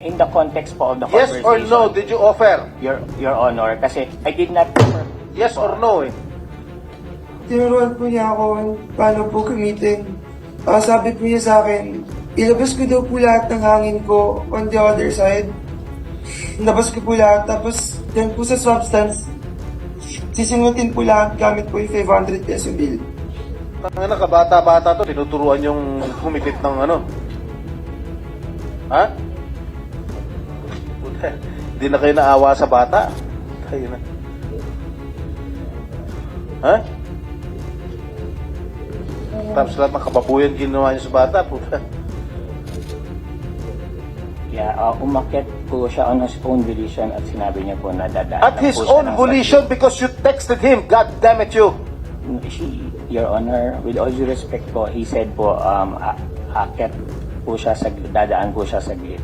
In the context po of the Yes conversation. or no, did you offer? Your Honor, kasi I did not... Yes or no eh? Tinuruan po niya ako kung paano po gamitin. Sabi po niya sa akin, ilabas ko daw po lahat ng hangin ko on the other side. Labas ko po lahat, tapos dyan po sa substance, sisingutin po lahat gamit po yung 500 peso bill. Tangina, kabata-bata to, tinuturuan yung kumipit ng ano. Ha? Puta, hindi na kayo naawa sa bata. Tayo na. Ha? Tapos lahat ng kababuyan ginawa niyo sa bata, puta. Yeah, umakyat po siya on his own volition at sinabi niya po na dadaan. At his own volition because you texted him, God damn it you. Your Honor, with all due respect po, he said po, akyat po siya, dadaan po siya sa gate.